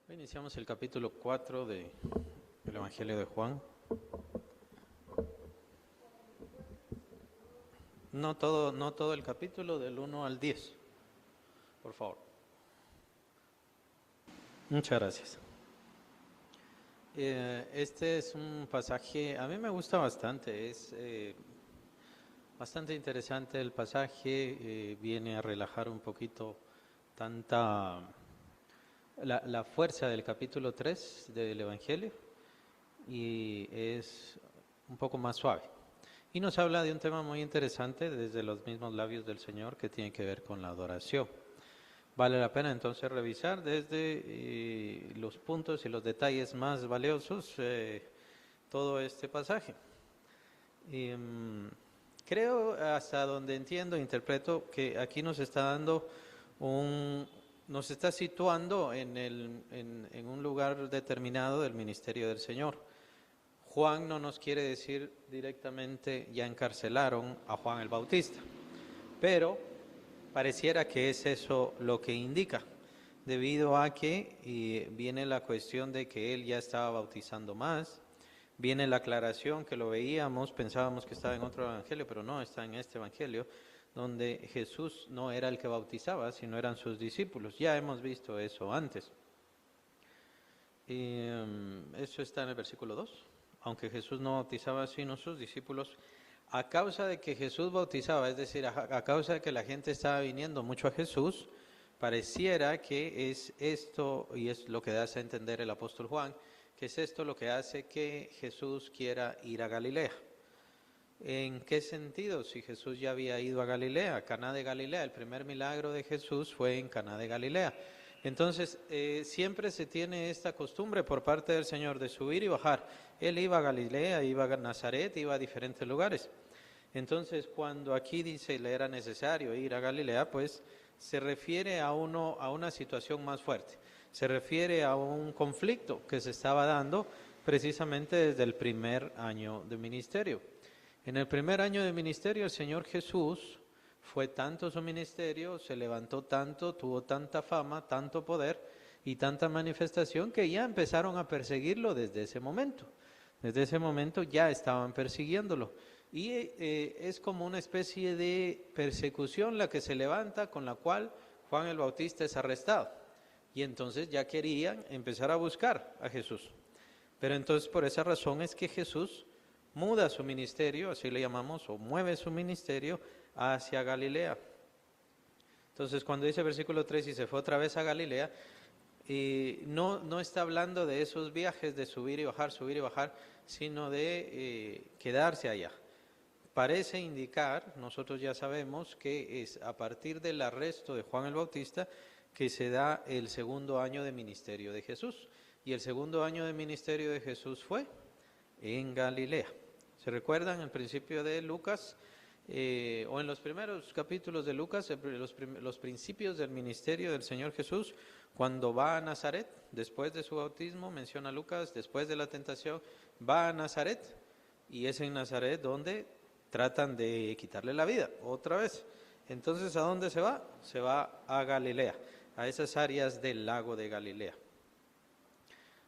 Hoy iniciamos el capítulo 4 del Evangelio de Juan. No todo el capítulo, del 1 al 10, por favor. Muchas gracias. Este es un pasaje, a mí me gusta bastante, es bastante interesante el pasaje, viene a relajar un poquito tanta la fuerza del capítulo 3 del Evangelio y es un poco más suave. Y nos habla de un tema muy interesante desde los mismos labios del Señor que tiene que ver con la adoración. Vale la pena entonces revisar desde los puntos y los detalles más valiosos todo este pasaje. Y, creo, hasta donde entiendo, interpreto, que aquí nos está dando nos está situando en un lugar determinado del ministerio del Señor. Juan no nos quiere decir directamente ya encarcelaron a Juan el Bautista, pero pareciera que es eso lo que indica, debido a que viene la cuestión de que él ya estaba bautizando más, viene la aclaración que lo veíamos, pensábamos que estaba en otro evangelio, pero no, está en este evangelio, donde Jesús no era el que bautizaba, sino eran sus discípulos. Ya hemos visto eso antes. Eso está en el versículo 2. Aunque Jesús no bautizaba sino sus discípulos, a causa de que Jesús bautizaba, es decir, a causa de que la gente estaba viniendo mucho a Jesús, pareciera que es esto, y es lo que da a entender el apóstol Juan, que es esto lo que hace que Jesús quiera ir a Galilea. ¿En qué sentido? Si Jesús ya había ido a Galilea, Caná de Galilea, el primer milagro de Jesús fue en Caná de Galilea. Entonces, siempre se tiene esta costumbre por parte del Señor de subir y bajar. Él iba a Galilea, iba a Nazaret, iba a diferentes lugares. Entonces, cuando aquí dice le era necesario ir a Galilea, pues se refiere a una situación más fuerte. Se refiere a un conflicto que se estaba dando precisamente desde el primer año de ministerio. En el primer año de ministerio, el Señor Jesús fue tanto su ministerio, se levantó tanto, tuvo tanta fama, tanto poder y tanta manifestación que ya empezaron a perseguirlo desde ese momento. Desde ese momento ya estaban persiguiéndolo. Y es como una especie de persecución la que se levanta, con la cual Juan el Bautista es arrestado. Y entonces ya querían empezar a buscar a Jesús. Pero entonces por esa razón es que Jesús muda su ministerio, así le llamamos, o mueve su ministerio hacia Galilea. Entonces, cuando dice versículo 3, y se fue otra vez a Galilea, no está hablando de esos viajes de subir y bajar, sino de quedarse allá. Parece indicar, nosotros ya sabemos, que es a partir del arresto de Juan el Bautista que se da el segundo año de ministerio de Jesús. Y el segundo año de ministerio de Jesús fue en Galilea. ¿Se recuerdan el principio de Lucas? O en los primeros capítulos de Lucas, los principios del ministerio del Señor Jesús, cuando va a Nazaret, después de su bautismo, menciona Lucas, después de la tentación, va a Nazaret, y es en Nazaret donde tratan de quitarle la vida, otra vez. Entonces, ¿a dónde se va? Se va a Galilea, a esas áreas del lago de Galilea.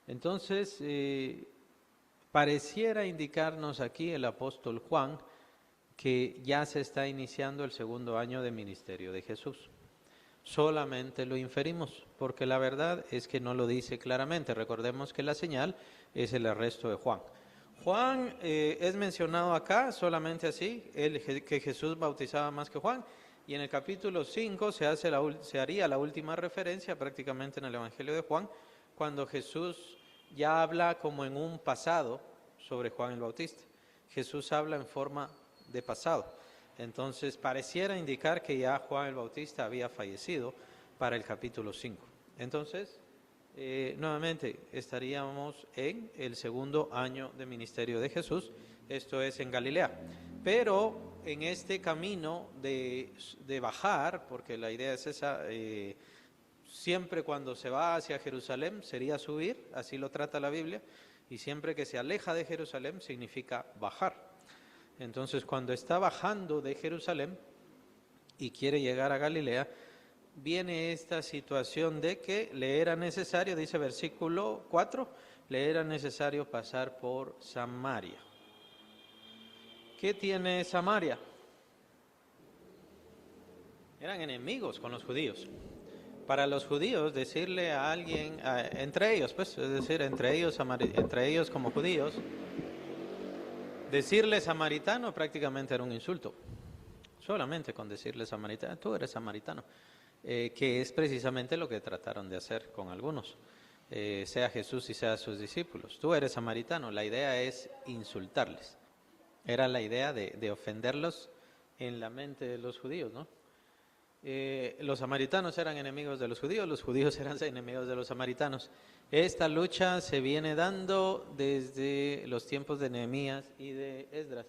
Entonces, pareciera indicarnos aquí el apóstol Juan que ya se está iniciando el segundo año de ministerio de Jesús. Solamente lo inferimos, porque la verdad es que no lo dice claramente. Recordemos que la señal es el arresto de Juan. Juan es mencionado acá solamente así, que Jesús bautizaba más que Juan, y en el capítulo 5 se haría la última referencia prácticamente en el Evangelio de Juan, cuando Jesús ya habla como en un pasado sobre Juan el Bautista. Jesús habla en forma de pasado. Entonces pareciera indicar que ya Juan el Bautista había fallecido para el capítulo 5. Entonces, nuevamente estaríamos en el segundo año de ministerio de Jesús, esto es en Galilea. Pero en este camino de bajar, porque la idea es esa, siempre cuando se va hacia Jerusalén sería subir, así lo trata la Biblia, y siempre que se aleja de Jerusalén significa bajar. Entonces, cuando está bajando de Jerusalén y quiere llegar a Galilea, viene esta situación de que le era necesario, dice versículo 4, le era necesario pasar por Samaria. ¿Qué tiene Samaria? Eran enemigos con los judíos. Para los judíos, decirle a alguien, entre ellos, pues, es decir, entre ellos como judíos, decirle samaritano prácticamente era un insulto. Solamente con decirle samaritano, tú eres samaritano, que es precisamente lo que trataron de hacer con algunos, sea Jesús y sea sus discípulos. Tú eres samaritano, la idea es insultarles. Era la idea de ofenderlos en la mente de los judíos, ¿no? Los samaritanos eran enemigos de los judíos eran enemigos de los samaritanos. Esta lucha se viene dando desde los tiempos de Nehemías y de Esdras.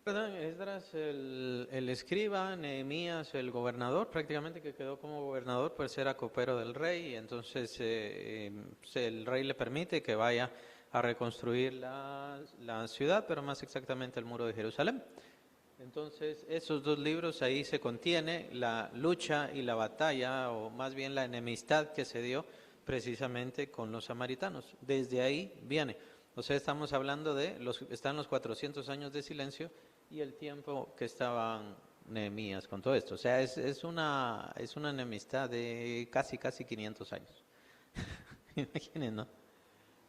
¿Verdad? Esdras el escriba, Nehemías el gobernador, prácticamente que quedó como gobernador, pues era copero del rey, y entonces el rey le permite que vaya a reconstruir la ciudad, pero más exactamente el muro de Jerusalén. Entonces, esos dos libros, ahí se contiene la lucha y la batalla, o más bien la enemistad que se dio precisamente con los samaritanos. Desde ahí viene. O sea, estamos hablando están los 400 años de silencio y el tiempo que estaban Nehemías con todo esto. O sea, es una enemistad de casi 500 años. Imaginen, ¿no?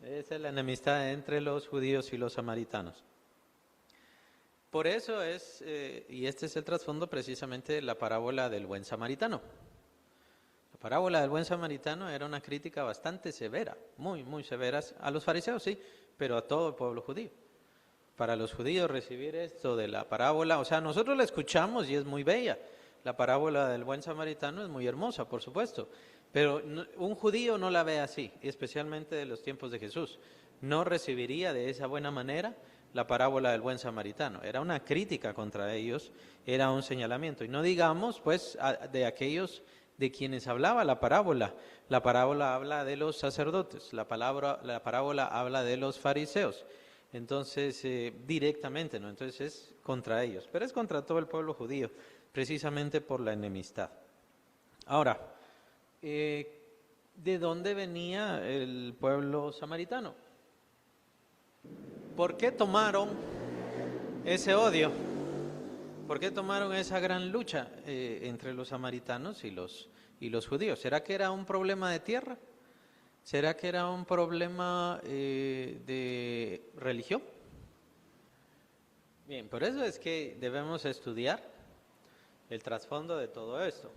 Esa es la enemistad entre los judíos y los samaritanos. Por eso y este es el trasfondo precisamente de la parábola del buen samaritano. La parábola del buen samaritano era una crítica bastante severa, muy, muy severas, a los fariseos sí, pero a todo el pueblo judío. Para los judíos recibir esto de la parábola, o sea, nosotros la escuchamos y es muy bella. La parábola del buen samaritano es muy hermosa, por supuesto, pero un judío no la ve así, especialmente de los tiempos de Jesús. No recibiría de esa buena manera la parábola del buen samaritano. Era una crítica contra ellos, era un señalamiento. Y no digamos, pues, de aquellos de quienes hablaba la parábola. La parábola habla de los sacerdotes, la parábola habla de los fariseos. Entonces, directamente, ¿no? Entonces es contra ellos, pero es contra todo el pueblo judío, precisamente por la enemistad. Ahora, ¿de dónde venía el pueblo samaritano? ¿Por qué tomaron ese odio? ¿Por qué tomaron esa gran lucha entre los samaritanos y los judíos? ¿Será que era un problema de tierra? ¿Será que era un problema de religión? Bien, por eso es que debemos estudiar el trasfondo de todo esto.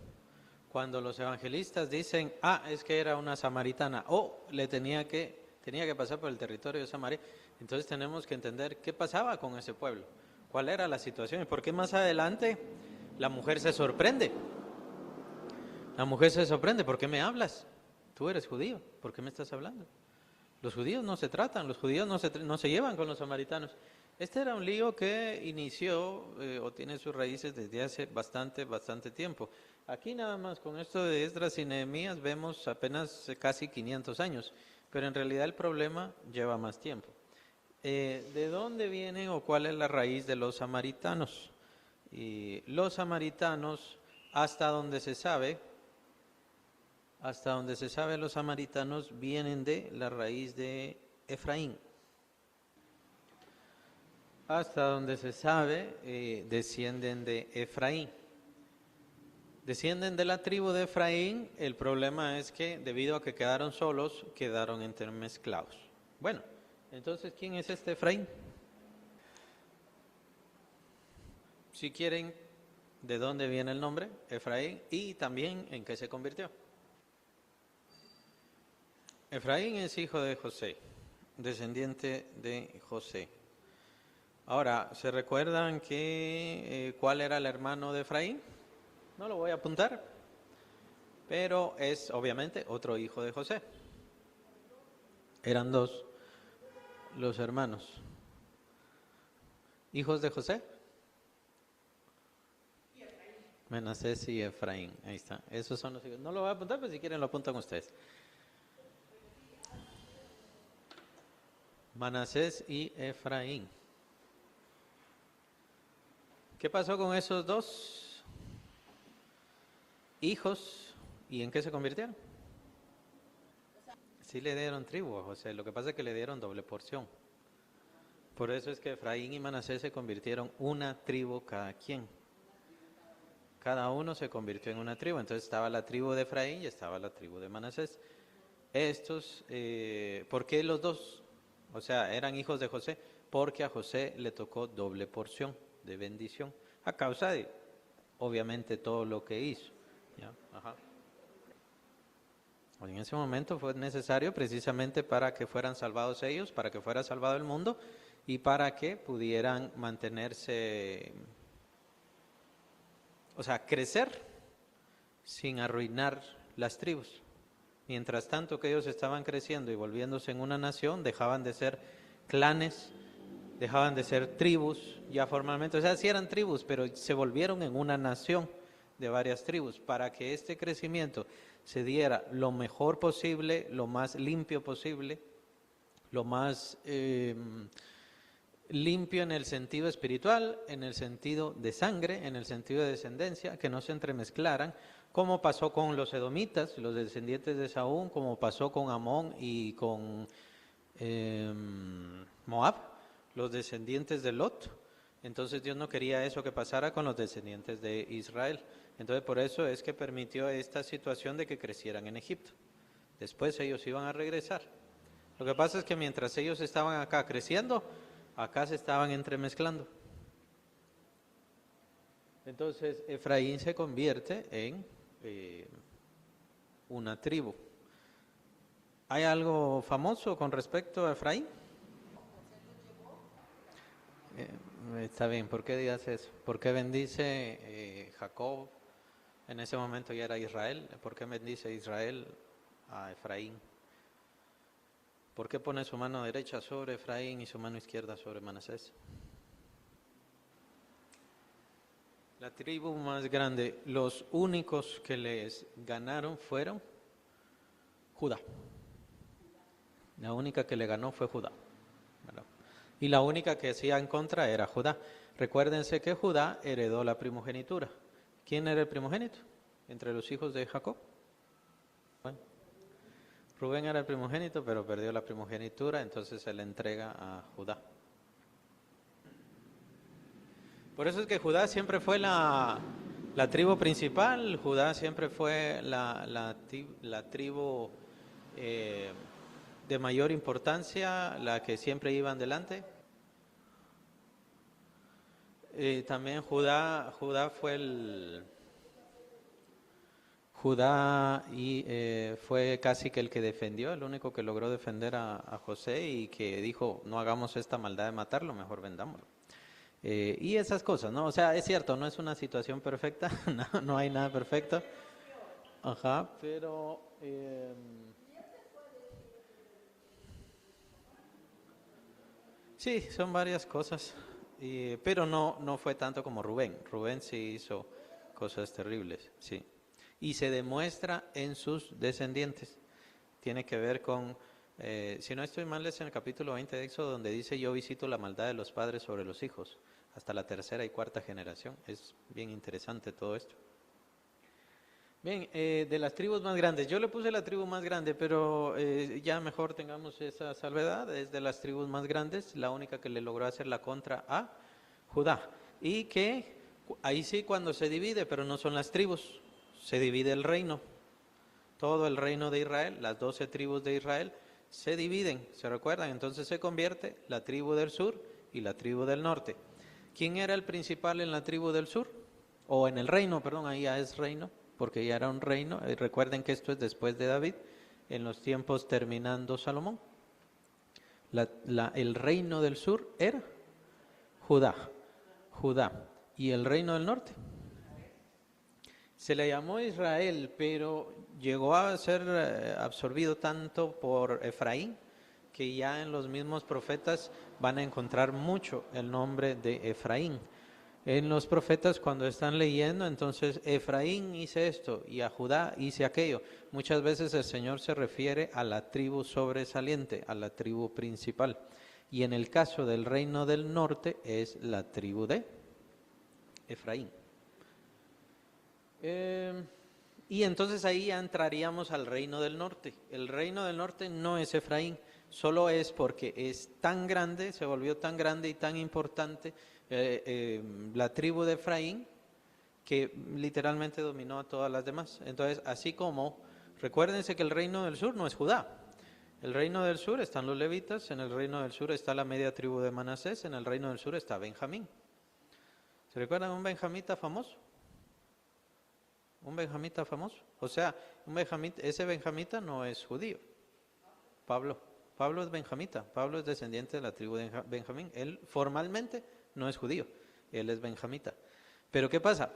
Cuando los evangelistas dicen, es que era una samaritana, o tenía que pasar por el territorio de Samaria, entonces tenemos que entender qué pasaba con ese pueblo, cuál era la situación y por qué más adelante la mujer se sorprende. La mujer se sorprende, ¿por qué me hablas? Tú eres judío, ¿por qué me estás hablando? Los judíos no se tratan, los judíos no se llevan con los samaritanos. Este era un lío que inició o tiene sus raíces desde hace bastante tiempo. Aquí nada más con esto de Esdras y Nehemías vemos apenas casi 500 años, pero en realidad el problema lleva más tiempo. ¿De dónde vienen o cuál es la raíz de los samaritanos? Los samaritanos, hasta donde se sabe, los samaritanos vienen de la raíz de Efraín. Hasta donde se sabe, descienden de Efraín. Descienden de la tribu de Efraín. El problema es que debido a que quedaron solos, quedaron entremezclados. Bueno, entonces, ¿quién es este Efraín? Si quieren, ¿de dónde viene el nombre? Efraín, y también en qué se convirtió. Efraín es hijo de José, descendiente de José. Ahora, ¿se recuerdan cuál era el hermano de Efraín? No lo voy a apuntar, pero es obviamente otro hijo de José. Eran dos los hermanos. ¿Hijos de José? Manasés y Efraín, ahí está. Esos son los hijos. No lo voy a apuntar, pero si quieren lo apuntan ustedes. Manasés y Efraín. ¿Qué pasó con esos dos? hijos, ¿y en qué se convirtieron? Sí le dieron tribu a José, lo que pasa es que le dieron doble porción. Por eso es que Efraín y Manasés se convirtieron una tribu cada quien. Cada uno se convirtió en una tribu. Entonces estaba la tribu de Efraín y estaba la tribu de Manasés. Estos, ¿por qué los dos? O sea, eran hijos de José, porque a José le tocó doble porción de bendición, a causa de, obviamente, todo lo que hizo. ¿Ya? Ajá. En ese momento fue necesario precisamente para que fueran salvados ellos, para que fuera salvado el mundo y para que pudieran mantenerse, o sea, crecer sin arruinar las tribus. Mientras tanto que ellos estaban creciendo y volviéndose en una nación, dejaban de ser clanes, dejaban de ser tribus ya formalmente. O sea, sí eran tribus, pero se volvieron en una nación de varias tribus para que este crecimiento se diera lo mejor posible, lo más limpio posible, lo más limpio en el sentido espiritual, en el sentido de sangre, en el sentido de descendencia, que no se entremezclaran, como pasó con los edomitas, los descendientes de Saúl, como pasó con Amón y con Moab, los descendientes de Lot. Entonces Dios no quería eso que pasara con los descendientes de Israel. Entonces por eso es que permitió esta situación de que crecieran en Egipto. Después ellos iban a regresar. Lo que pasa es que mientras ellos estaban acá creciendo, acá se estaban entremezclando. Entonces Efraín se convierte en una tribu. ¿Hay algo famoso con respecto a Efraín? Está bien, ¿por qué dices eso? ¿Por qué bendice Jacob? En ese momento ya era Israel. ¿Por qué bendice Israel a Efraín? ¿Por qué pone su mano derecha sobre Efraín y su mano izquierda sobre Manasés? La tribu más grande, los únicos que les ganaron fueron Judá. La única que le ganó fue Judá, ¿verdad? Y la única que hacía en contra era Judá. Recuérdense que Judá heredó la primogenitura. ¿Quién era el primogénito entre los hijos de Jacob? Bueno, Rubén era el primogénito, pero perdió la primogenitura, entonces se le entrega a Judá. Por eso es que Judá siempre fue la tribu principal, Judá siempre fue la tribu de mayor importancia, la que siempre iban delante. También Judá fue Judá fue casi que el que defendió, el único que logró defender a José y que dijo, no hagamos esta maldad de matarlo, mejor vendámoslo. Y esas cosas, ¿no? O sea, es cierto, no es una situación perfecta, no hay nada perfecto. Ajá, pero... sí, son varias cosas, pero no fue tanto como Rubén. Rubén sí hizo cosas terribles, sí. Y se demuestra en sus descendientes. Tiene que ver con, si no estoy mal, es en el capítulo 20 de Éxodo, donde dice, yo visito la maldad de los padres sobre los hijos, hasta la tercera y cuarta generación. Es bien interesante todo esto. Bien, de las tribus más grandes, yo le puse la tribu más grande, pero ya mejor tengamos esa salvedad, es de las tribus más grandes, la única que le logró hacer la contra a Judá. Y que ahí sí cuando se divide, pero no son las tribus, se divide el reino. Todo el reino de Israel, las 12 tribus de Israel, se dividen, ¿se recuerdan? Entonces se convierte la tribu del sur y la tribu del norte. ¿Quién era el principal en la tribu del sur? O en el reino, perdón, ahí ya es reino, porque ya era un reino. Recuerden que esto es después de David, en los tiempos terminando Salomón. El reino del sur era Judá. ¿Y el reino del norte? Se le llamó Israel, pero llegó a ser absorbido tanto por Efraín, que ya en los mismos profetas van a encontrar mucho el nombre de Efraín. En los profetas cuando están leyendo, entonces Efraín hice esto y a Judá hice aquello. Muchas veces el Señor se refiere a la tribu sobresaliente, a la tribu principal. Y en el caso del reino del norte es la tribu de Efraín. Y entonces ahí ya entraríamos al reino del norte. El reino del norte no es Efraín, solo es porque es tan grande, se volvió tan grande y tan importante la tribu de Efraín, que literalmente dominó a todas las demás. Entonces, así como, recuérdense que el reino del sur no es Judá. El reino del sur están los levitas, en el reino del sur está la media tribu de Manasés, en el reino del sur está Benjamín. ¿Se recuerdan un benjamita famoso? Un benjamita famoso. O sea, ese benjamita no es judío. Pablo es benjamita. Pablo es descendiente de la tribu de Benjamín. Él formalmente no es judío. Él es benjamita. Pero ¿qué pasa?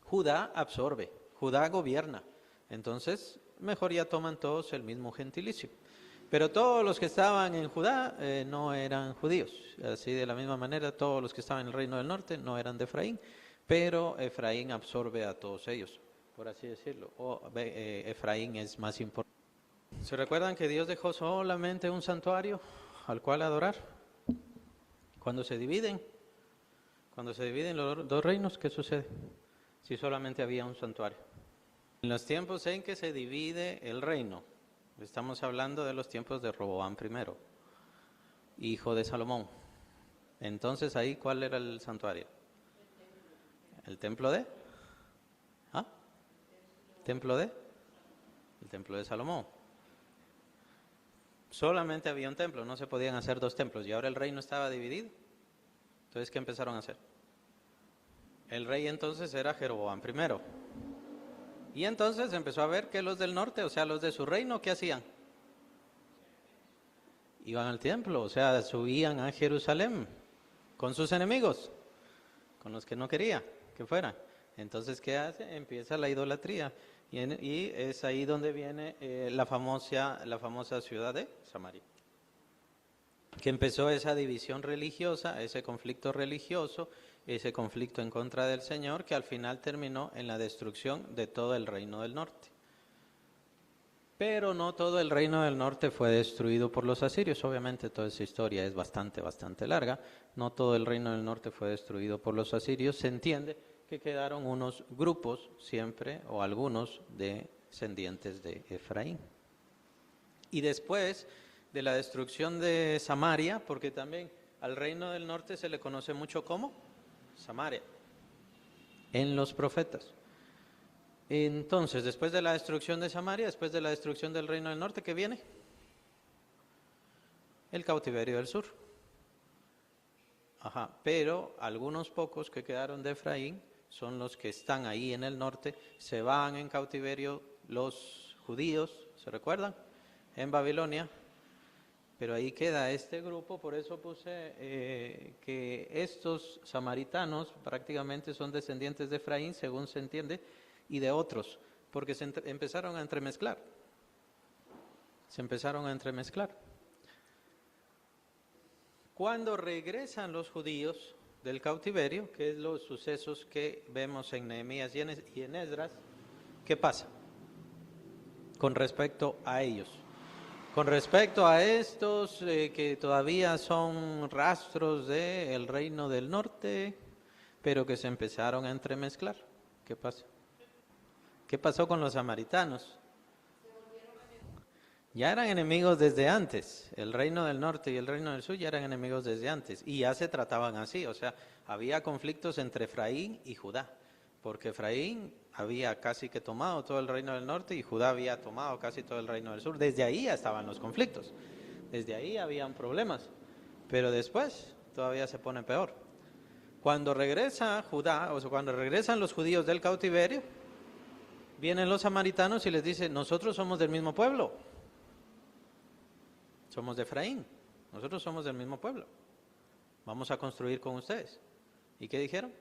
Judá absorbe. Judá gobierna. Entonces, mejor ya toman todos el mismo gentilicio. Pero todos los que estaban en Judá no eran judíos. Así de la misma manera, todos los que estaban en el reino del norte no eran de Efraín. Pero Efraín absorbe a todos ellos, por así decirlo. Efraín es más importante. ¿Se recuerdan que Dios dejó solamente un santuario al cual adorar? Cuando se dividen los dos reinos, ¿qué sucede? Si solamente había un santuario. En los tiempos en que se divide el reino, estamos hablando de los tiempos de Roboam I, hijo de Salomón. Entonces ahí, ¿cuál era el santuario? ¿El templo de? ¿Ah? ¿Templo de? El templo de Salomón. Solamente había un templo, no se podían hacer dos templos, y ahora el reino estaba dividido. Entonces, ¿qué empezaron a hacer? El rey entonces era Jeroboam I. Y entonces empezó a ver que los del norte, o sea, los de su reino, ¿qué hacían? Iban al templo, o sea, subían a Jerusalén con sus enemigos, con los que no quería que fueran. Entonces, ¿qué hace? Empieza la idolatría. Y es ahí donde viene la famosa ciudad de Samaria. Que empezó esa división religiosa, ese conflicto religioso, ese conflicto en contra del Señor, que al final terminó en la destrucción de todo el reino del norte. Pero no todo el reino del norte fue destruido por los asirios. Obviamente toda esa historia es bastante larga. No todo el reino del norte fue destruido por los asirios. Se entiende que quedaron unos grupos siempre, o algunos, descendientes de Efraín. Y después de la destrucción de Samaria, porque también al reino del norte se le conoce mucho como Samaria, en los profetas. Entonces, después de la destrucción de Samaria, después de la destrucción del reino del norte, ¿qué viene? El cautiverio del sur. Pero algunos pocos que quedaron de Efraín son los que están ahí en el norte. Se van en cautiverio los judíos, ¿se recuerdan? En Babilonia. Pero ahí queda este grupo, por eso puse que estos samaritanos prácticamente son descendientes de Efraín, según se entiende, y de otros, porque se empezaron a entremezclar. Cuando regresan los judíos del cautiverio, que es los sucesos que vemos en Nehemías y en Esdras, ¿qué pasa con respecto a ellos? Con respecto a estos que todavía son rastros del reino del norte, pero que se empezaron a entremezclar, ¿qué pasa? ¿Qué pasó con los samaritanos? Ya eran enemigos desde antes. El reino del norte y el reino del sur ya eran enemigos desde antes. Y ya se trataban así. O sea, había conflictos entre Efraín y Judá. Porque Efraín había casi que tomado todo el reino del norte y Judá había tomado casi todo el reino del sur. Desde ahí ya estaban los conflictos. Desde ahí habían problemas. Pero después todavía se pone peor. Cuando regresa Judá, o sea, cuando regresan los judíos del cautiverio, vienen los samaritanos y les dicen, nosotros somos del mismo pueblo. Somos de Efraín, nosotros somos del mismo pueblo. Vamos a construir con ustedes. ¿Y qué dijeron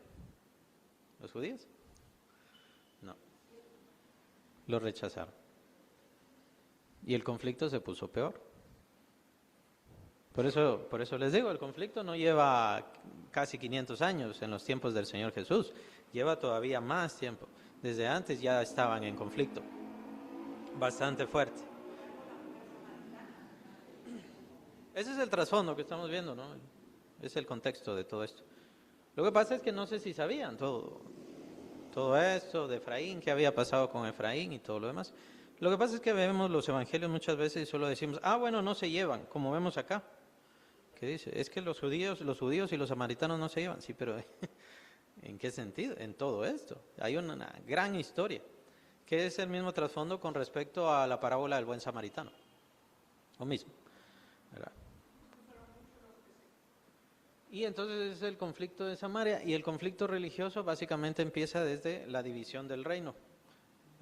los judíos? No, lo rechazaron. Y el conflicto se puso peor. Por eso les digo, el conflicto no lleva casi 500 años en los tiempos del Señor Jesús. Lleva todavía más tiempo. Desde antes ya estaban en conflicto. Bastante fuerte. Ese es el trasfondo que estamos viendo, ¿no? Es el contexto de todo esto. Lo que pasa es que no sé si sabían todo todo esto de Efraín, qué había pasado con Efraín y todo lo demás. Lo que pasa es que vemos los evangelios muchas veces y solo decimos, bueno, no se llevan, como vemos acá. ¿Qué dice? Es que los judíos y los samaritanos no se llevan. Sí, pero ¿en qué sentido? En todo esto. Hay una gran historia, que es el mismo trasfondo con respecto a la parábola del buen samaritano. Lo mismo, ¿verdad? Y entonces es el conflicto de Samaria, y el conflicto religioso básicamente empieza desde la división del reino,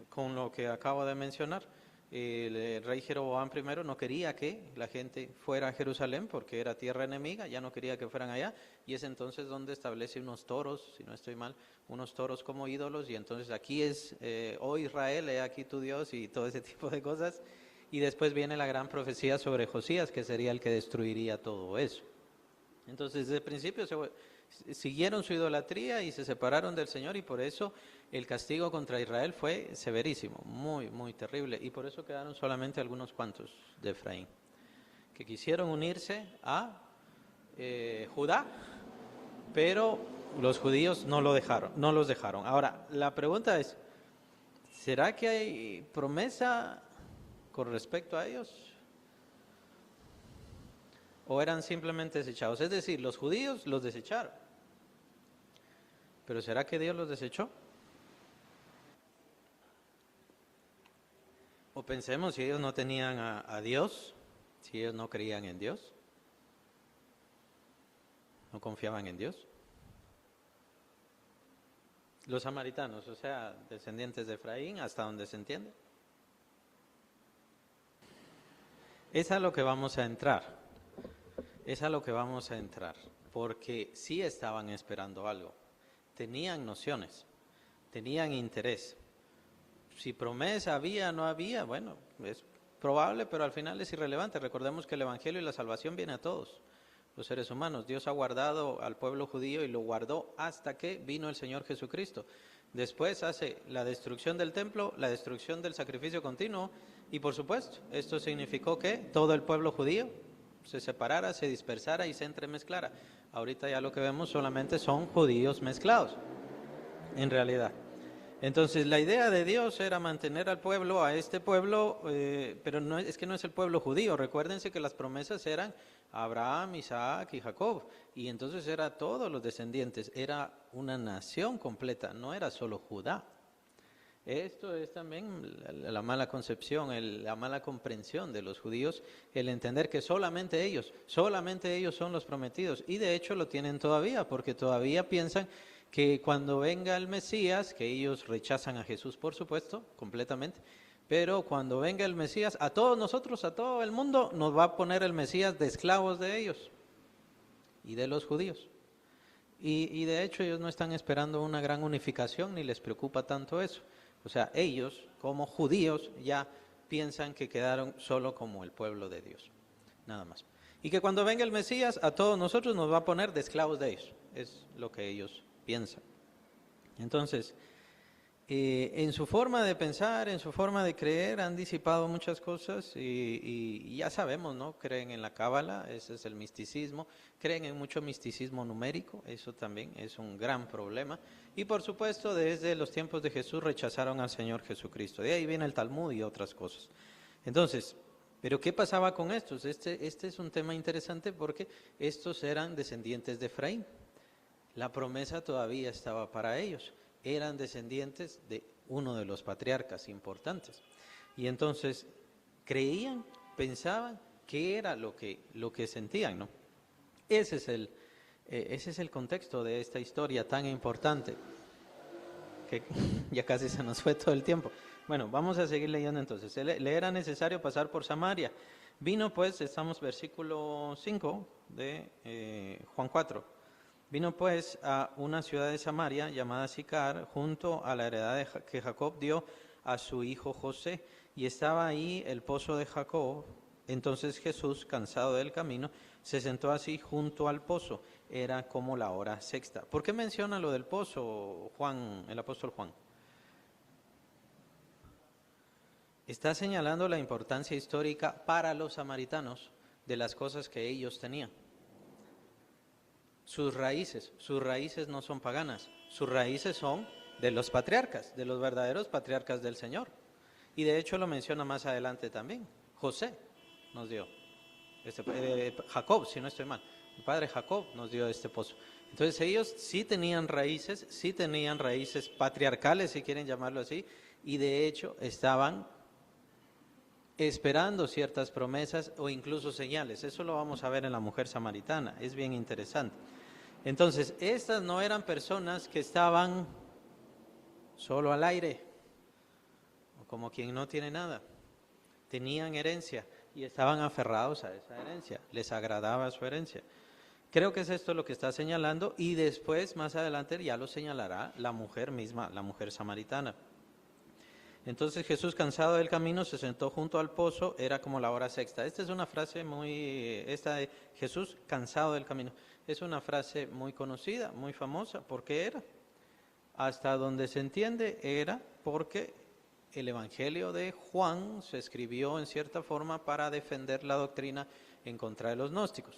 con lo que acabo de mencionar. El rey Jeroboam I no quería que la gente fuera a Jerusalén porque era tierra enemiga, ya no quería que fueran allá, y es entonces donde establece unos toros, si no estoy mal, unos toros como ídolos, y entonces aquí es, oh Israel, he aquí tu Dios, y todo ese tipo de cosas. Y después viene la gran profecía sobre Josías, que sería el que destruiría todo eso. Entonces, desde el principio siguieron su idolatría y se separaron del Señor, y por eso el castigo contra Israel fue severísimo, muy, muy terrible. Y por eso quedaron solamente algunos cuantos de Efraín, que quisieron unirse a Judá, pero los judíos no los dejaron. Ahora, la pregunta es, ¿será que hay promesa con respecto a ellos? ¿O eran simplemente desechados? Es decir, los judíos los desecharon. ¿Pero será que Dios los desechó? O pensemos, si ellos no tenían a Dios, si ellos no creían en Dios, no confiaban en Dios. Los samaritanos, o sea, descendientes de Efraín, hasta donde se entiende. Es a lo que vamos a entrar. Porque sí estaban esperando algo. Tenían nociones, tenían interés. Si promesa había o no había, bueno, es probable, pero al final es irrelevante. Recordemos que el Evangelio y la salvación viene a todos los seres humanos. Dios ha guardado al pueblo judío y lo guardó hasta que vino el Señor Jesucristo. Después hace la destrucción del templo, la destrucción del sacrificio continuo, y por supuesto, esto significó que todo el pueblo judío se separara, se dispersara y se entremezclara. Ahorita ya lo que vemos solamente son judíos mezclados, en realidad. Entonces la idea de Dios era mantener al pueblo, a este pueblo, pero no es que no es el pueblo judío. Recuérdense que las promesas eran Abraham, Isaac y Jacob, y entonces era todos los descendientes, era una nación completa, no era solo Judá. Esto es también la mala concepción, la mala comprensión de los judíos, el entender que solamente ellos son los prometidos, y de hecho lo tienen todavía, porque todavía piensan que cuando venga el Mesías, que ellos rechazan a Jesús, por supuesto, completamente, pero cuando venga el Mesías, a todos nosotros, a todo el mundo, nos va a poner el Mesías de esclavos de ellos y de los judíos. Y de hecho ellos no están esperando una gran unificación, ni les preocupa tanto eso. O sea, ellos, como judíos, ya piensan que quedaron solo como el pueblo de Dios, nada más. Y que cuando venga el Mesías, a todos nosotros nos va a poner de esclavos de ellos. Es lo que ellos piensan. Entonces, en su forma de pensar, en su forma de creer, han disipado muchas cosas y ya sabemos, ¿no? Creen en la cábala, ese es el misticismo, creen en mucho misticismo numérico, eso también es un gran problema. Y por supuesto, desde los tiempos de Jesús rechazaron al Señor Jesucristo. De ahí viene el Talmud y otras cosas. Entonces, ¿pero qué pasaba con estos? Este es un tema interesante porque estos eran descendientes de Efraín. La promesa todavía estaba para ellos. Eran descendientes de uno de los patriarcas importantes. Y entonces creían, pensaban que era lo que sentían, ¿no? Ese es el contexto de esta historia tan importante, que ya casi se nos fue todo el tiempo. Bueno, vamos a seguir leyendo entonces. Le era necesario pasar por Samaria. Vino pues, estamos versículo 5 de Juan 4. Vino pues a una ciudad de Samaria llamada Sicar, junto a la heredad que Jacob dio a su hijo José, y estaba ahí el pozo de Jacob. Entonces Jesús, cansado del camino, se sentó así junto al pozo. Era como la hora sexta. ¿Por qué menciona lo del pozo, Juan, el apóstol Juan? Está señalando la importancia histórica para los samaritanos de las cosas que ellos tenían. Sus raíces no son paganas, sus raíces son de los patriarcas, de los verdaderos patriarcas del Señor. Y de hecho lo menciona más adelante también. José nos dio, Jacob, si no estoy mal, el padre Jacob nos dio este pozo. Entonces ellos sí tenían raíces patriarcales, si quieren llamarlo así, y de hecho estaban esperando ciertas promesas o incluso señales. Eso lo vamos a ver en la mujer samaritana, es bien interesante. Entonces, estas no eran personas que estaban solo al aire, o como quien no tiene nada. Tenían herencia y estaban aferrados a esa herencia, les agradaba su herencia. Creo que es esto lo que está señalando, y después, más adelante, ya lo señalará la mujer misma, la mujer samaritana. Entonces Jesús, cansado del camino, se sentó junto al pozo, era como la hora sexta. Esta es una frase esta de Jesús, cansado del camino, es una frase muy conocida, muy famosa. ¿Por qué era? Hasta donde se entiende, era porque el Evangelio de Juan se escribió en cierta forma para defender la doctrina en contra de los gnósticos.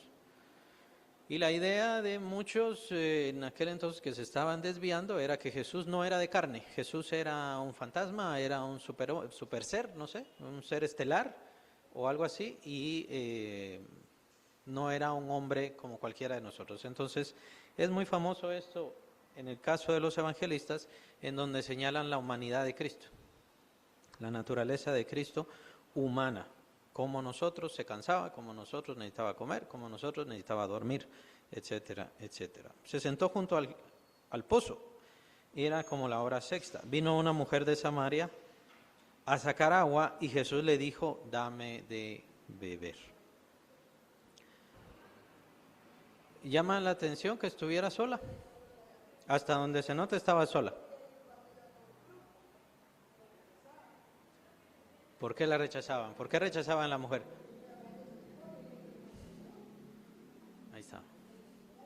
Y la idea de muchos en aquel entonces que se estaban desviando era que Jesús no era de carne, Jesús era un fantasma, era un super ser, no sé, un ser estelar o algo así, y no era un hombre como cualquiera de nosotros. Entonces es muy famoso esto en el caso de los evangelistas, en donde señalan la humanidad de Cristo, la naturaleza de Cristo humana. Como nosotros se cansaba, como nosotros necesitaba comer, como nosotros necesitaba dormir, etcétera, etcétera. Se sentó junto al pozo, era como la hora sexta. Vino una mujer de Samaria a sacar agua y Jesús le dijo, dame de beber. Llama la atención que estuviera sola, hasta donde se nota estaba sola. ¿Por qué la rechazaban? ¿Por qué rechazaban a la mujer? Ahí está.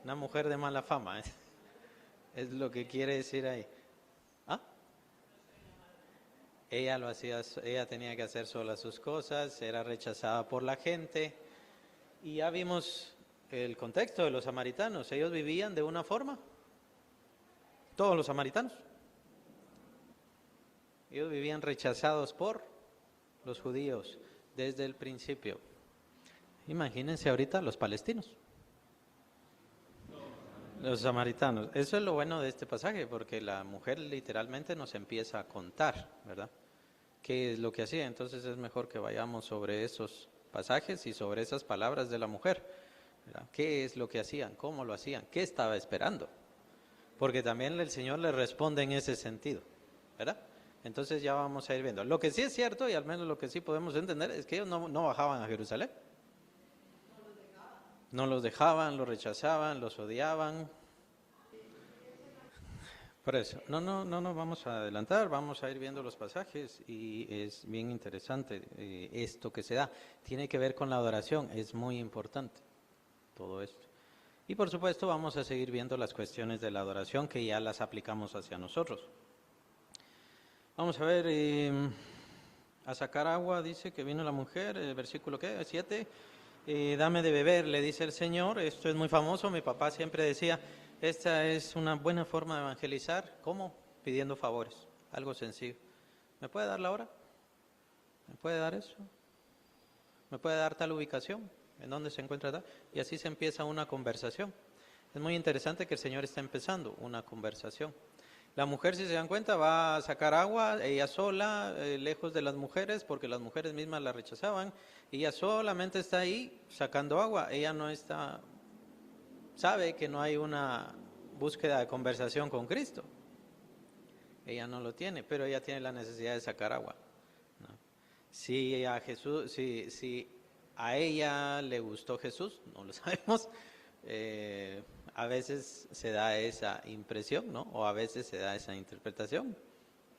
Una mujer de mala fama, es lo que quiere decir ahí. ¿Ah? Ella lo hacía, ella tenía que hacer sola sus cosas, era rechazada por la gente. Y ya vimos el contexto de los samaritanos. Ellos vivían de una forma. Todos los samaritanos. Ellos vivían rechazados por los judíos desde el principio. Imagínense ahorita los palestinos, los samaritanos. Eso es lo bueno de este pasaje, porque la mujer literalmente nos empieza a contar, ¿verdad? ¿Qué es lo que hacía? Entonces es mejor que vayamos sobre esos pasajes y sobre esas palabras de la mujer, ¿verdad? ¿Qué es lo que hacían? ¿Cómo lo hacían? ¿Qué estaba esperando? Porque también el Señor le responde en ese sentido, ¿verdad? Entonces ya vamos a ir viendo. Lo que sí es cierto, y al menos lo que sí podemos entender, es que ellos no bajaban a Jerusalén. No los dejaban, los rechazaban, los odiaban. Por eso, no vamos a adelantar, vamos a ir viendo los pasajes, y es bien interesante esto que se da. Tiene que ver con la adoración, es muy importante todo esto. Y por supuesto vamos a seguir viendo las cuestiones de la adoración que ya las aplicamos hacia nosotros. Vamos a ver, a sacar agua, dice que vino la mujer, versículo 7, dame de beber, le dice el Señor. Esto es muy famoso, mi papá siempre decía, esta es una buena forma de evangelizar. ¿Cómo? Pidiendo favores, algo sencillo. ¿Me puede dar la hora? ¿Me puede dar eso? ¿Me puede dar tal ubicación? ¿En dónde se encuentra tal? Y así se empieza una conversación. Es muy interesante que el Señor está empezando una conversación. La mujer, si se dan cuenta, va a sacar agua, ella sola, lejos de las mujeres, porque las mujeres mismas la rechazaban. Ella solamente está ahí sacando agua. Ella no está, sabe que no hay una búsqueda de conversación con Cristo. Ella no lo tiene, pero ella tiene la necesidad de sacar agua, ¿no? Si a Jesús, si a ella le gustó Jesús, no lo sabemos. A veces se da esa impresión, ¿no? O a veces se da esa interpretación,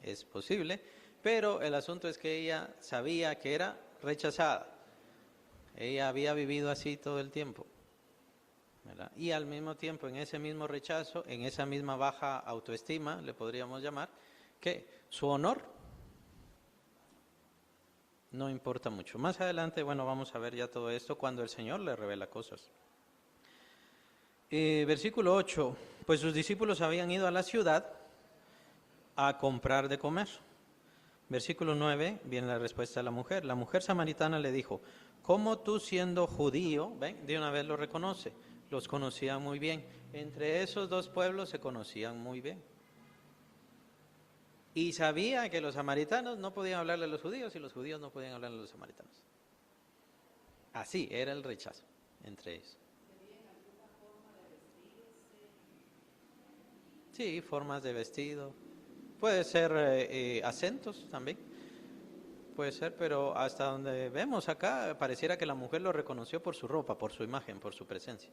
es posible, pero el asunto es que ella sabía que era rechazada. Ella había vivido así todo el tiempo, ¿verdad? Y al mismo tiempo, en ese mismo rechazo, en esa misma baja autoestima, le podríamos llamar, que su honor no importa mucho. Más adelante, bueno, vamos a ver ya todo esto cuando el Señor le revela cosas. Versículo 8, pues sus discípulos habían ido a la ciudad a comprar de comer. Versículo 9 viene la respuesta de la mujer. La mujer samaritana le dijo, ¿cómo tú siendo judío? ¿Ven? De una vez lo reconoce, los conocía muy bien. Entre esos dos pueblos se conocían muy bien. Y sabía que los samaritanos no podían hablarle a los judíos y los judíos no podían hablarle a los samaritanos. Así era el rechazo entre ellos. Sí, formas de vestido. Puede ser acentos también. Puede ser, pero hasta donde vemos acá, pareciera que la mujer lo reconoció por su ropa, por su imagen, por su presencia.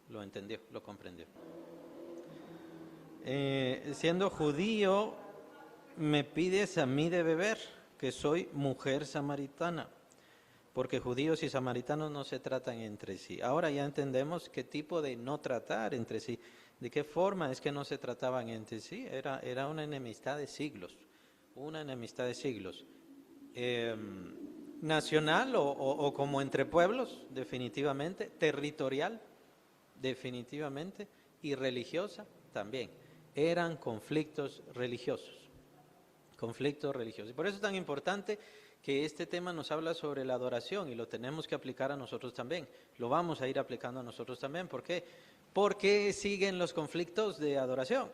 Lo entendió, lo comprendió. Siendo judío, me pides a mí de beber, que soy mujer samaritana, porque judíos y samaritanos no se tratan entre sí. Ahora ya entendemos qué tipo de no tratar entre sí, de qué forma es que no se trataban entre sí. Era una enemistad de siglos, una enemistad de siglos. Nacional o como entre pueblos, definitivamente, territorial, definitivamente, y religiosa también. Eran conflictos religiosos. Conflictos religiosos. Y por eso es tan importante que este tema nos habla sobre la adoración y lo tenemos que aplicar a nosotros también. Lo vamos a ir aplicando a nosotros también. ¿Por qué? Porque siguen los conflictos de adoración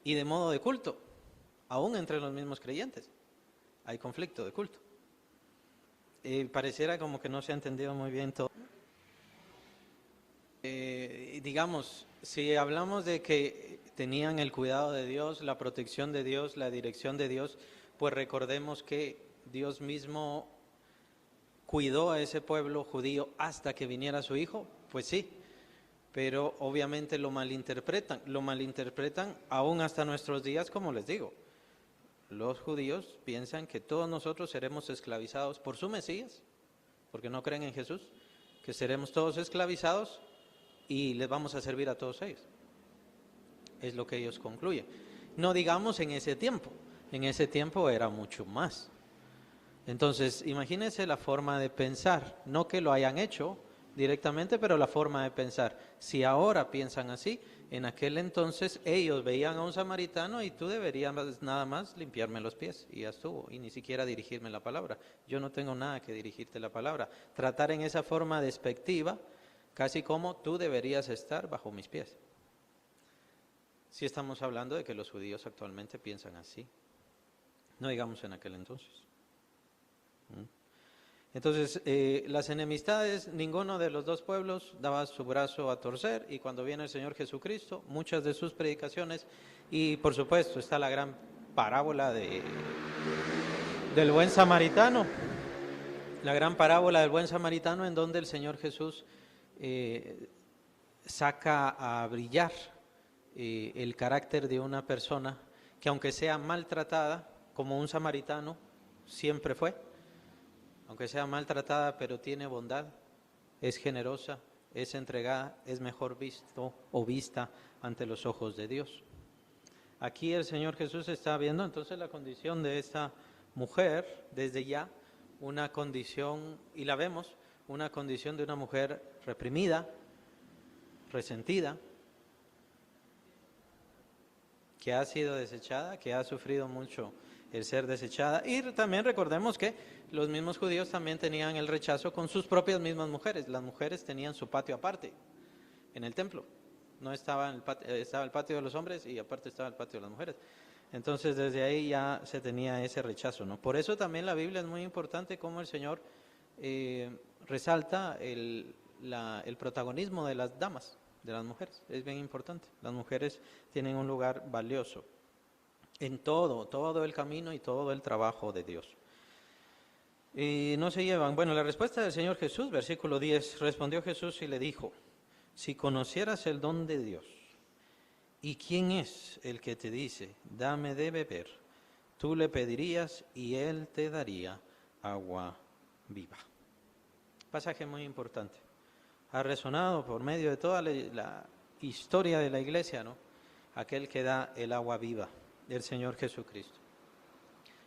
y de modo de culto, aún entre los mismos creyentes. Hay conflicto de culto. Pareciera como que no se ha entendido muy bien todo. Digamos, si hablamos de que tenían el cuidado de Dios, la protección de Dios, la dirección de Dios, pues recordemos que Dios mismo cuidó a ese pueblo judío hasta que viniera su Hijo, pues sí, pero obviamente lo malinterpretan aún hasta nuestros días, como les digo. Los judíos piensan que todos nosotros seremos esclavizados por su Mesías, porque no creen en Jesús, que seremos todos esclavizados y les vamos a servir a todos ellos. Es lo que ellos concluyen. No digamos en ese tiempo era mucho más. Entonces, imagínense la forma de pensar, no que lo hayan hecho directamente, pero la forma de pensar. Si ahora piensan así, en aquel entonces ellos veían a un samaritano y tú deberías nada más limpiarme los pies y ya estuvo, y ni siquiera dirigirme la palabra. Yo no tengo nada que dirigirte la palabra. Tratar en esa forma despectiva, casi como tú deberías estar bajo mis pies. Si estamos hablando de que los judíos actualmente piensan así, no digamos en aquel entonces. Entonces, las enemistades, ninguno de los dos pueblos daba su brazo a torcer, y cuando viene el Señor Jesucristo, muchas de sus predicaciones, y por supuesto está la gran parábola del buen samaritano, la gran parábola del buen samaritano, en donde el Señor Jesús saca a brillar el carácter de una persona que, aunque sea maltratada, como un samaritano siempre fue, aunque sea maltratada, pero tiene bondad, es generosa, es entregada, es mejor visto o vista ante los ojos de Dios. Aquí el Señor Jesús está viendo entonces la condición de esta mujer, desde ya, una condición, y la vemos, una condición de una mujer reprimida, resentida, que ha sido desechada, que ha sufrido mucho el ser desechada. Y también recordemos que los mismos judíos también tenían el rechazo con sus propias mismas mujeres. Las mujeres tenían su patio aparte en el templo. No estaba estaba el patio de los hombres y aparte estaba el patio de las mujeres. Entonces desde ahí ya se tenía ese rechazo, ¿no? Por eso también la Biblia es muy importante, como el Señor resalta el protagonismo de las damas, de las mujeres. Es bien importante. Las mujeres tienen un lugar valioso en todo el camino y todo el trabajo de Dios. Y no se llevan. Bueno, la respuesta del Señor Jesús, versículo 10, respondió Jesús y le dijo, si conocieras el don de Dios, ¿y quién es el que te dice, dame de beber? Tú le pedirías y Él te daría agua viva. Pasaje muy importante. Ha resonado por medio de toda la historia de la iglesia, ¿no? Aquel que da el agua viva, el Señor Jesucristo.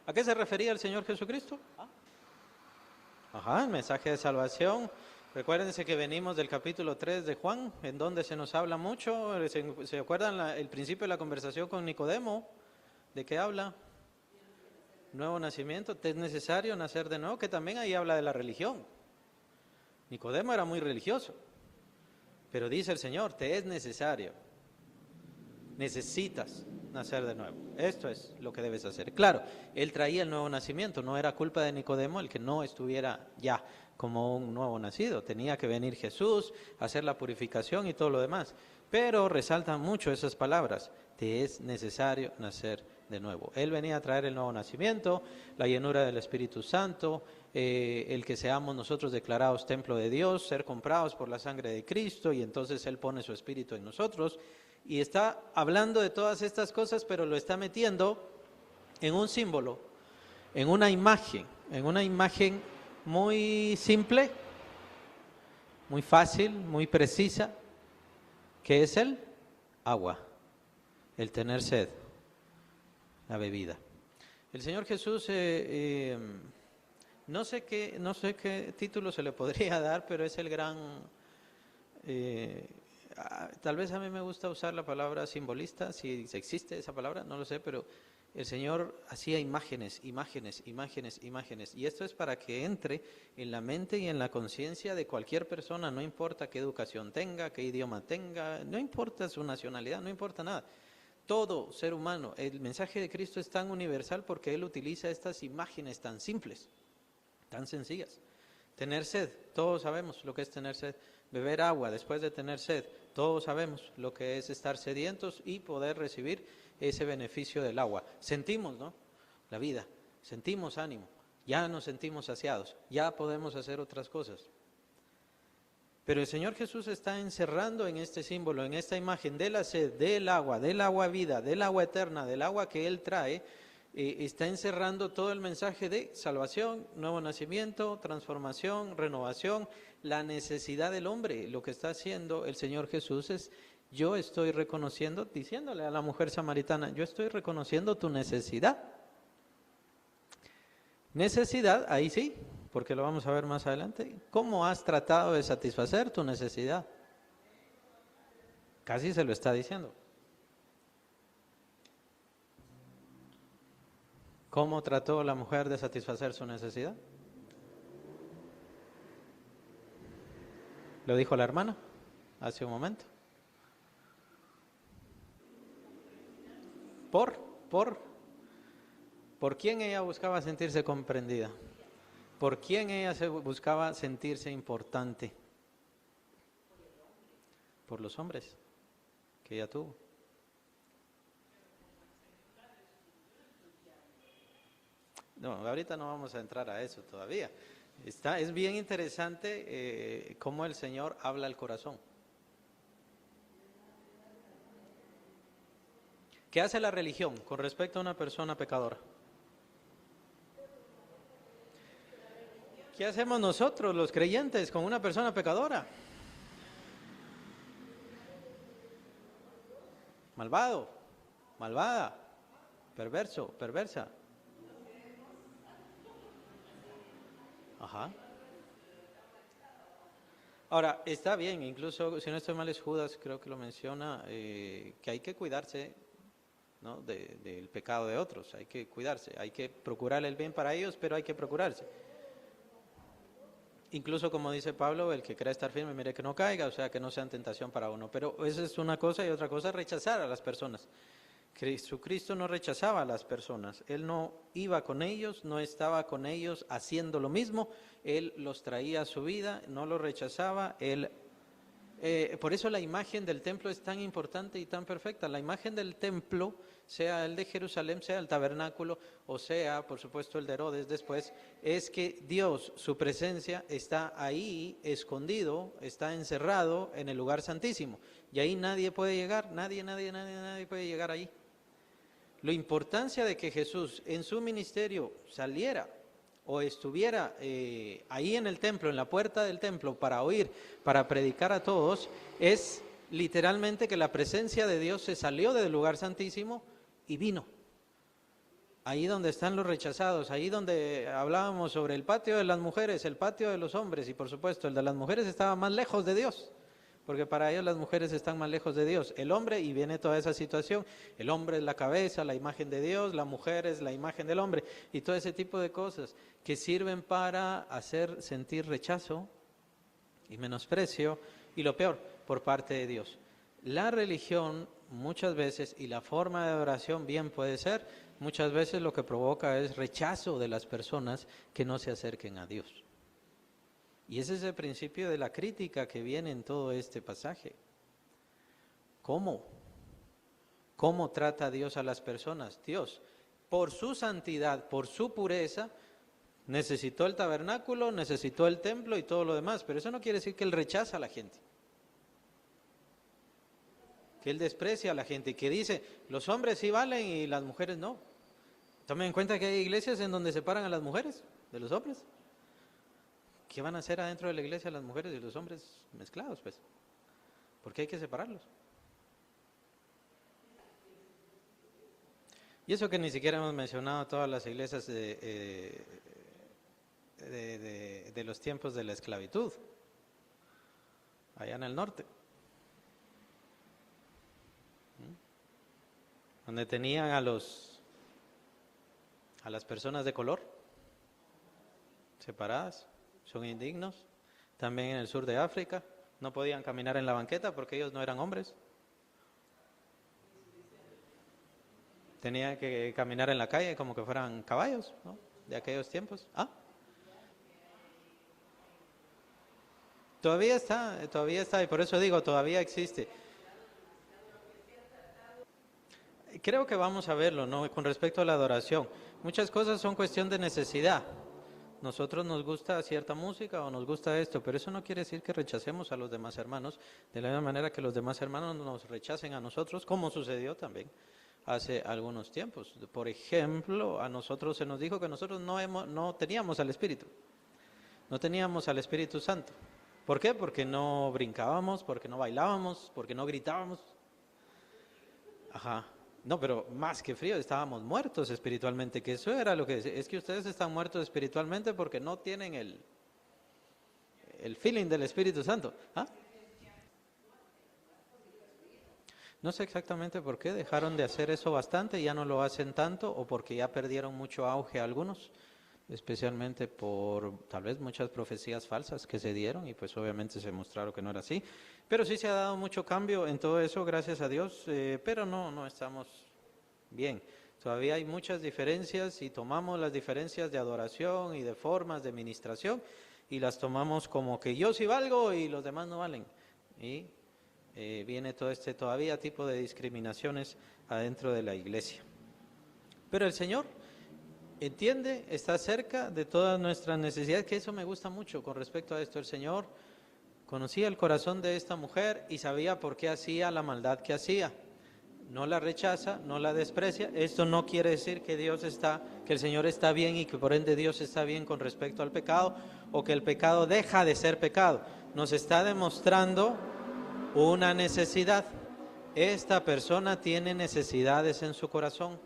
¿A qué se refería el Señor Jesucristo? El mensaje de salvación Recuérdense que venimos del capítulo 3 de Juan, en donde se nos habla mucho. ¿Se acuerdan el principio de la conversación con Nicodemo? ¿De qué habla? Nuevo nacimiento, te es necesario nacer de nuevo, que también ahí habla de la religión. Nicodemo era muy religioso, pero dice el Señor, te es necesario, necesitas nacer de nuevo. Esto es lo que debes hacer. Claro, él traía el nuevo nacimiento, no era culpa de Nicodemo el que no estuviera ya como un nuevo nacido. Tenía que venir Jesús, hacer la purificación y todo lo demás. Pero resaltan mucho esas palabras, te es necesario nacer de nuevo. Él venía a traer el nuevo nacimiento, la llenura del Espíritu Santo, el que seamos nosotros declarados templo de Dios, ser comprados por la sangre de Cristo, y entonces Él pone su Espíritu en nosotros. Y está hablando de todas estas cosas, pero lo está metiendo en un símbolo, en una imagen muy simple, muy fácil, muy precisa, que es el agua, el tener sed, la bebida. El Señor Jesús, no sé qué título se le podría dar, pero es el gran... tal vez a mí me gusta usar la palabra simbolista, si existe esa palabra, no lo sé, pero el Señor hacía imágenes, y esto es para que entre en la mente y en la conciencia de cualquier persona, no importa qué educación tenga, qué idioma tenga, no importa su nacionalidad, no importa nada. Todo ser humano, el mensaje de Cristo es tan universal porque Él utiliza estas imágenes tan simples, tan sencillas. Tener sed, todos sabemos lo que es tener sed. Beber agua después de tener sed, todos sabemos lo que es estar sedientos y poder recibir ese beneficio del agua. Sentimos, ¿no?, la vida, sentimos ánimo, ya nos sentimos saciados, ya podemos hacer otras cosas. Pero el Señor Jesús está encerrando en este símbolo, en esta imagen de la sed, del agua vida, del agua eterna, del agua que Él trae, está encerrando todo el mensaje de salvación, nuevo nacimiento, transformación, renovación, la necesidad del hombre. Lo que está haciendo el Señor Jesús es, yo estoy reconociendo, diciéndole a la mujer samaritana, yo estoy reconociendo tu necesidad. Necesidad, ahí sí, porque lo vamos a ver más adelante. ¿Cómo has tratado de satisfacer tu necesidad? Casi se lo está diciendo. ¿Cómo trató la mujer de satisfacer su necesidad? Lo dijo la hermana hace un momento. ¿Por quién ella buscaba sentirse comprendida? ¿Por quién ella buscaba sentirse importante? Por los hombres que ella tuvo. No, ahorita no vamos a entrar a eso todavía. Es bien interesante cómo el Señor habla al corazón. ¿Qué hace la religión con respecto a una persona pecadora? ¿Qué hacemos nosotros, los creyentes, con una persona pecadora? Malvado, malvada, perverso, perversa. Ajá. Ahora, está bien, incluso si no estoy mal es Judas, creo que lo menciona, que hay que cuidarse, ¿no?, del pecado de otros, hay que cuidarse, hay que procurar el bien para ellos, pero hay que procurarse. Incluso como dice Pablo, el que crea estar firme, mire que no caiga, o sea, que no sea tentación para uno. Pero esa es una cosa, y otra cosa es rechazar a las personas. Jesucristo no rechazaba a las personas, Él no iba con ellos, no estaba con ellos haciendo lo mismo, Él los traía a su vida, no los rechazaba, por eso la imagen del templo es tan importante y tan perfecta. La imagen del templo, sea el de Jerusalén, sea el tabernáculo, o sea, por supuesto, el de Herodes después, es que Dios, su presencia, está ahí escondido, está encerrado en el lugar santísimo. Y ahí nadie puede llegar, nadie puede llegar ahí. La importancia de que Jesús en su ministerio saliera o estuviera ahí en el templo, en la puerta del templo, para oír, para predicar a todos, es literalmente que la presencia de Dios se salió del lugar santísimo y vino. Ahí donde están los rechazados, ahí donde hablábamos sobre el patio de las mujeres, el patio de los hombres, y por supuesto el de las mujeres estaba más lejos de Dios, porque para ellos las mujeres están más lejos de Dios. El hombre, y viene toda esa situación, el hombre es la cabeza, la imagen de Dios, la mujer es la imagen del hombre, y todo ese tipo de cosas que sirven para hacer sentir rechazo y menosprecio, y lo peor, por parte de Dios. La religión muchas veces, y la forma de adoración bien puede ser, muchas veces lo que provoca es rechazo de las personas que no se acerquen a Dios. Y ese es el principio de la crítica que viene en todo este pasaje. ¿Cómo? ¿Cómo trata Dios a las personas? Dios, por su santidad, por su pureza, necesitó el tabernáculo, necesitó el templo y todo lo demás, pero eso no quiere decir que Él rechaza a la gente, que Él desprecia a la gente, que dice, los hombres sí valen y las mujeres no. Tomen en cuenta que hay iglesias en donde separan a las mujeres de los hombres. ¿Qué van a hacer adentro de la iglesia las mujeres y los hombres mezclados, pues? ¿Por qué hay que separarlos? Y eso que ni siquiera hemos mencionado todas las iglesias de los tiempos de la esclavitud, allá en el norte, donde tenían a las personas de color separadas, son indignos. También en el sur de África no podían caminar en la banqueta porque ellos no eran hombres. Tenían que caminar en la calle como que fueran caballos, ¿no? De aquellos tiempos. Todavía está, y por eso digo, todavía existe. Creo que vamos a verlo, ¿no? Con respecto a la adoración. Muchas cosas son cuestión de necesidad. Nosotros nos gusta cierta música o nos gusta esto, pero eso no quiere decir que rechacemos a los demás hermanos, de la misma manera que los demás hermanos nos rechacen a nosotros, como sucedió también hace algunos tiempos. Por ejemplo, a nosotros se nos dijo que nosotros no teníamos al Espíritu, no teníamos al Espíritu Santo. ¿Por qué? Porque no brincábamos, porque no bailábamos, porque no gritábamos. Ajá. No, pero más que frío, estábamos muertos espiritualmente, que eso era lo que decía. Es que ustedes están muertos espiritualmente porque no tienen el feeling del Espíritu Santo. No sé exactamente por qué dejaron de hacer eso bastante, ya no lo hacen tanto, o porque ya perdieron mucho auge algunos, especialmente por tal vez muchas profecías falsas que se dieron y pues obviamente se mostraron que no era así. Pero sí se ha dado mucho cambio en todo eso, gracias a Dios, pero no estamos bien. Todavía hay muchas diferencias y tomamos las diferencias de adoración y de formas de ministración y las tomamos como que yo sí valgo y los demás no valen. Y viene todo este todavía tipo de discriminaciones adentro de la iglesia. Pero el Señor entiende, está cerca de todas nuestras necesidades, que eso me gusta mucho con respecto a esto. El Señor conocía el corazón de esta mujer y sabía por qué hacía la maldad que hacía. No la rechaza, no la desprecia. Esto no quiere decir que que el Señor está bien y que por ende Dios está bien con respecto al pecado o que el pecado deja de ser pecado. Nos está demostrando una necesidad. Esta persona tiene necesidades en su corazón.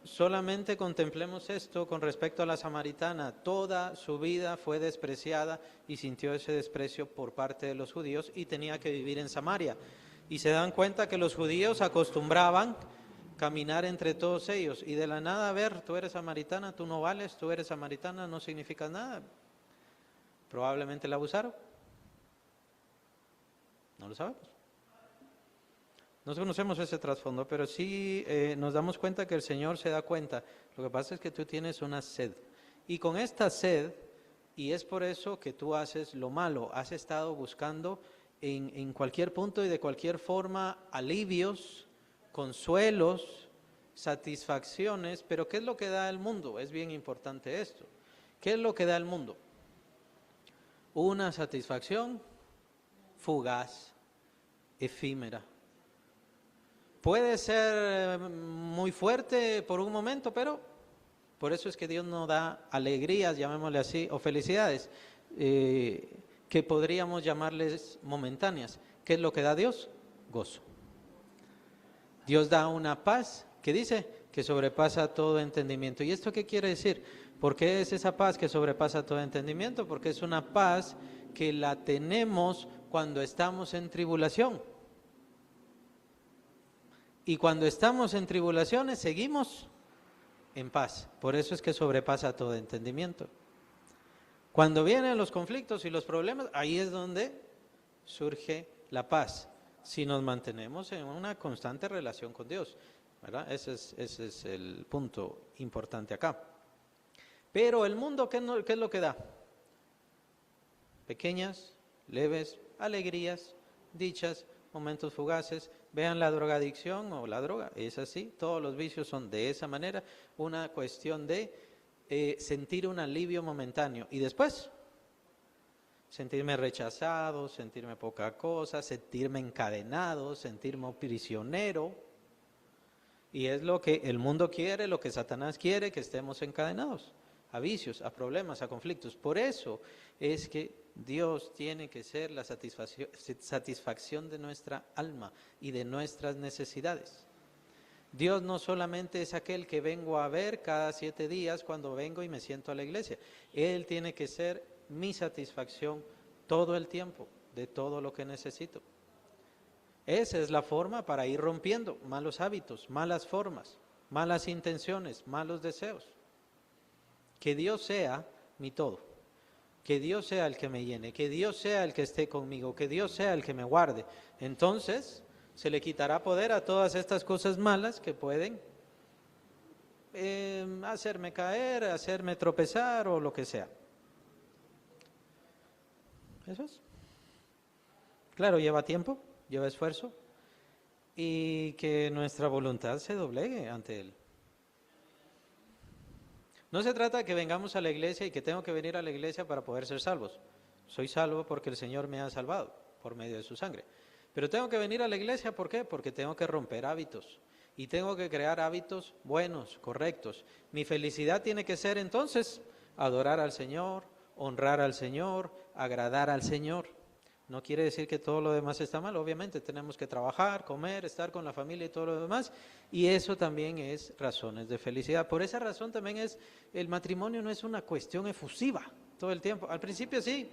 Solamente contemplemos esto con respecto a la samaritana. Toda su vida fue despreciada y sintió ese desprecio por parte de los judíos y tenía que vivir en Samaria. Y se dan cuenta que los judíos acostumbraban caminar entre todos ellos y de la nada a ver, tú eres samaritana, tú no vales, tú eres samaritana, no significas nada. Probablemente la abusaron. No lo sabemos. No conocemos ese trasfondo, pero sí nos damos cuenta que el Señor se da cuenta. Lo que pasa es que tú tienes una sed. Y con esta sed, y es por eso que tú haces lo malo, has estado buscando en cualquier punto y de cualquier forma alivios, consuelos, satisfacciones. Pero ¿qué es lo que da el mundo? Es bien importante esto. ¿Qué es lo que da el mundo? Una satisfacción fugaz, efímera. Puede ser muy fuerte por un momento, pero por eso es que Dios nos da alegrías, llamémosle así, o felicidades, que podríamos llamarles momentáneas. ¿Qué es lo que da Dios? Gozo. Dios da una paz ¿Qué dice? Que sobrepasa todo entendimiento. ¿Y esto qué quiere decir? ¿Por qué es esa paz que sobrepasa todo entendimiento? Porque es una paz que la tenemos cuando estamos en tribulación. Y cuando estamos en tribulaciones seguimos en paz. Por eso es que sobrepasa todo entendimiento. Cuando vienen los conflictos y los problemas, ahí es donde surge la paz. Si nos mantenemos en una constante relación con Dios, ¿verdad? Ese es el punto importante acá. Pero el mundo, ¿qué es lo que da? Pequeñas, leves, alegrías, dichas, momentos fugaces. Vean la drogadicción o la droga, es así. Todos los vicios son de esa manera. Una cuestión de sentir un alivio momentáneo. Y después, sentirme rechazado, sentirme poca cosa, sentirme encadenado, sentirme prisionero. Y es lo que el mundo quiere, lo que Satanás quiere, que estemos encadenados a vicios, a problemas, a conflictos. Por eso es que Dios tiene que ser la satisfacción de nuestra alma y de nuestras necesidades. Dios no solamente es aquel que vengo a ver cada 7 días cuando vengo y me siento a la iglesia. Él tiene que ser mi satisfacción todo el tiempo, de todo lo que necesito. Esa es la forma para ir rompiendo malos hábitos, malas formas, malas intenciones, malos deseos. Que Dios sea mi todo, que Dios sea el que me llene, que Dios sea el que esté conmigo, que Dios sea el que me guarde. Entonces se le quitará poder a todas estas cosas malas que pueden hacerme caer, hacerme tropezar o lo que sea. Eso es. Claro, lleva tiempo, lleva esfuerzo y que nuestra voluntad se doblegue ante Él. No se trata de que vengamos a la iglesia y que tengo que venir a la iglesia para poder ser salvos. Soy salvo porque el Señor me ha salvado por medio de su sangre. Pero tengo que venir a la iglesia, ¿por qué? Porque tengo que romper hábitos y tengo que crear hábitos buenos, correctos. Mi felicidad tiene que ser entonces adorar al Señor, honrar al Señor, agradar al Señor. No quiere decir que todo lo demás está mal, obviamente tenemos que trabajar, comer, estar con la familia y todo lo demás, y eso también es razones de felicidad. Por esa razón también el matrimonio no es una cuestión efusiva todo el tiempo. Al principio sí,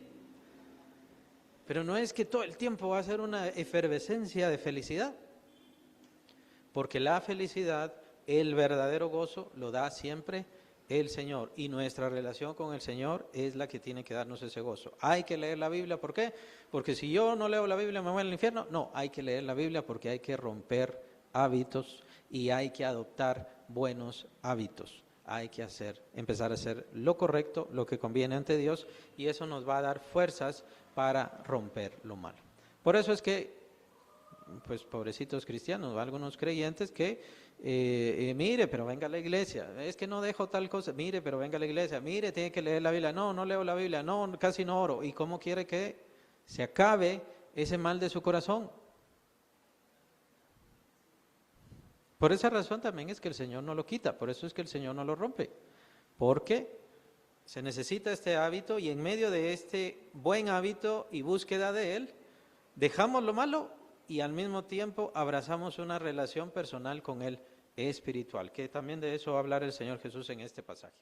pero no es que todo el tiempo va a ser una efervescencia de felicidad, porque la felicidad, el verdadero gozo, lo da siempre el Señor, y nuestra relación con el Señor es la que tiene que darnos ese gozo. Hay que leer la Biblia, ¿por qué? Porque si yo no leo la Biblia me voy al infierno. No, hay que leer la Biblia porque hay que romper hábitos y hay que adoptar buenos hábitos. Hay que empezar a hacer lo correcto, lo que conviene ante Dios, y eso nos va a dar fuerzas para romper lo malo. Por eso es que, pues pobrecitos cristianos, algunos creyentes que mire, pero venga a la iglesia, es que no dejo tal cosa, mire, pero venga a la iglesia, mire, tiene que leer la Biblia, no, no leo la Biblia, no, casi no oro. ¿Y cómo quiere que se acabe ese mal de su corazón? Por esa razón también es que el Señor no lo quita, por eso es que el Señor no lo rompe, porque se necesita este hábito y en medio de este buen hábito y búsqueda de Él, dejamos lo malo y al mismo tiempo abrazamos una relación personal con Él espiritual, que también de eso va a hablar el Señor Jesús en este pasaje.